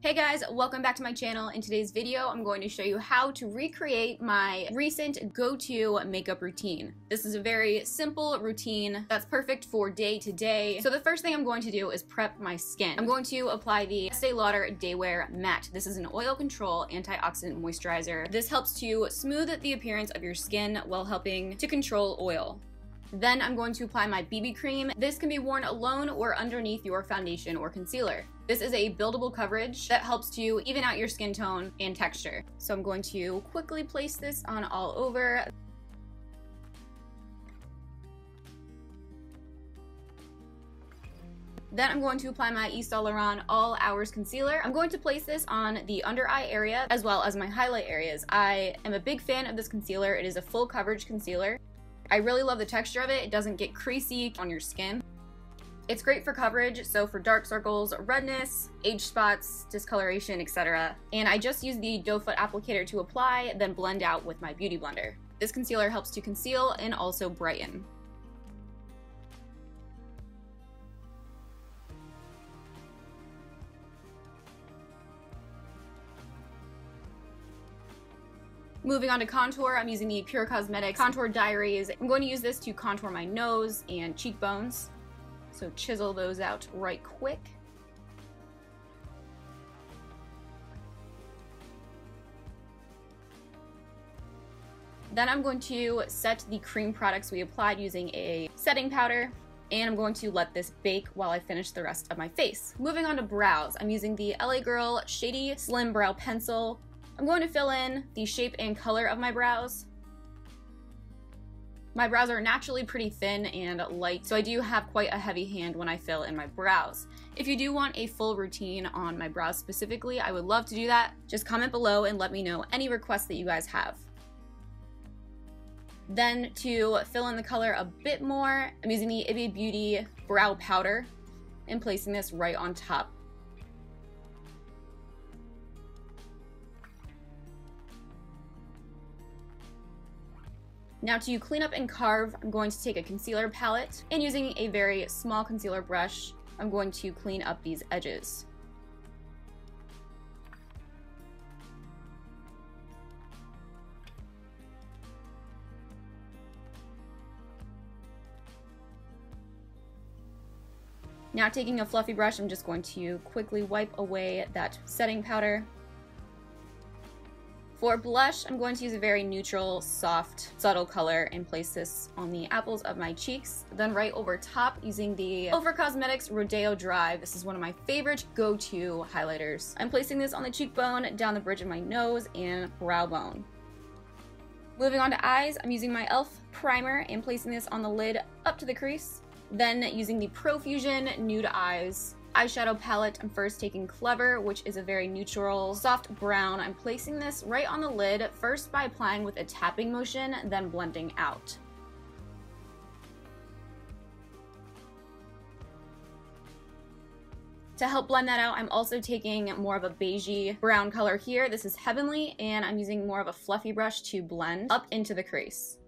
Hey guys, welcome back to my channel. In today's video, I'm going to show you how to recreate my recent go-to makeup routine. This is a very simple routine that's perfect for day to day. So the first thing I'm going to do is prep my skin. I'm going to apply the Estee Lauder Day Wear Matte. This is an oil control antioxidant moisturizer. This helps to smooth the appearance of your skin while helping to control oil. Then I'm going to apply my BB cream. This can be worn alone or underneath your foundation or concealer. This is a buildable coverage that helps to even out your skin tone and texture. So I'm going to quickly place this on all over. Then I'm going to apply my Yves Saint Laurent All Hours Concealer. I'm going to place this on the under eye area as well as my highlight areas. I am a big fan of this concealer. It is a full coverage concealer. I really love the texture of it. It doesn't get creasy on your skin. It's great for coverage, so for dark circles, redness, age spots, discoloration, etc. And I just use the doe foot applicator to apply, then blend out with my beauty blender. This concealer helps to conceal and also brighten. Moving on to contour, I'm using the Pure Cosmetics Contour Diaries. I'm going to use this to contour my nose and cheekbones. So chisel those out right quick. Then I'm going to set the cream products we applied using a setting powder, and I'm going to let this bake while I finish the rest of my face. Moving on to brows, I'm using the LA Girl Shady Slim Brow Pencil. I'm going to fill in the shape and color of my brows. My brows are naturally pretty thin and light, so I do have quite a heavy hand when I fill in my brows. If you do want a full routine on my brows specifically, I would love to do that. Just comment below and let me know any requests that you guys have. Then to fill in the color a bit more, I'm using the Ibby Beauty Brow Powder and placing this right on top. Now to clean up and carve, I'm going to take a concealer palette and using a very small concealer brush, I'm going to clean up these edges. Now taking a fluffy brush, I'm just going to quickly wipe away that setting powder. For blush, I'm going to use a very neutral, soft, subtle color and place this on the apples of my cheeks. Then right over top using the Over Cosmetics Rodeo Dry. This is one of my favorite go-to highlighters. I'm placing this on the cheekbone, down the bridge of my nose, and brow bone. Moving on to eyes, I'm using my e.l.f. primer and placing this on the lid up to the crease. Then using the Profusion Nude Eyes eyeshadow palette, I'm first taking Clever, which is a very neutral, soft brown. I'm placing this right on the lid, first by applying with a tapping motion, then blending out. To help blend that out, I'm also taking more of a beigey brown color here. This is Heavenly, and I'm using more of a fluffy brush to blend up into the crease.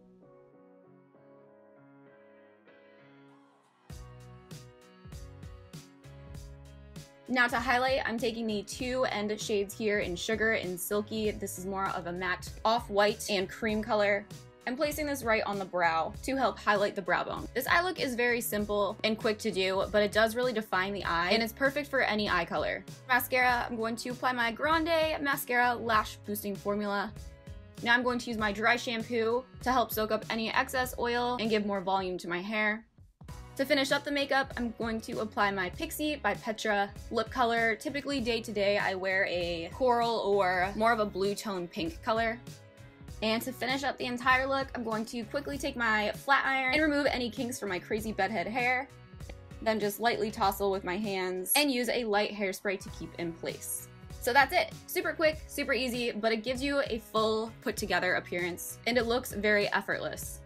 Now to highlight, I'm taking the two end shades here in Sugar and Silky. This is more of a matte off-white and cream color. I'm placing this right on the brow to help highlight the brow bone. This eye look is very simple and quick to do, but it does really define the eye, and it's perfect for any eye color. Mascara, I'm going to apply my Grande Mascara Lash Boosting Formula. Now I'm going to use my dry shampoo to help soak up any excess oil and give more volume to my hair. To finish up the makeup, I'm going to apply my Pixie by Petra lip color. Typically day to day, I wear a coral or more of a blue tone pink color. And to finish up the entire look, I'm going to quickly take my flat iron and remove any kinks from my crazy bedhead hair. Then just lightly tousle with my hands and use a light hairspray to keep in place. So that's it. Super quick, super easy, but it gives you a full put together appearance and it looks very effortless.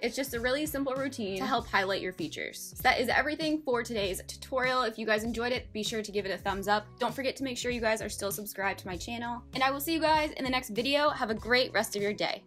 It's just a really simple routine to help highlight your features. So that is everything for today's tutorial. If you guys enjoyed it, be sure to give it a thumbs up. Don't forget to make sure you guys are still subscribed to my channel. And I will see you guys in the next video. Have a great rest of your day.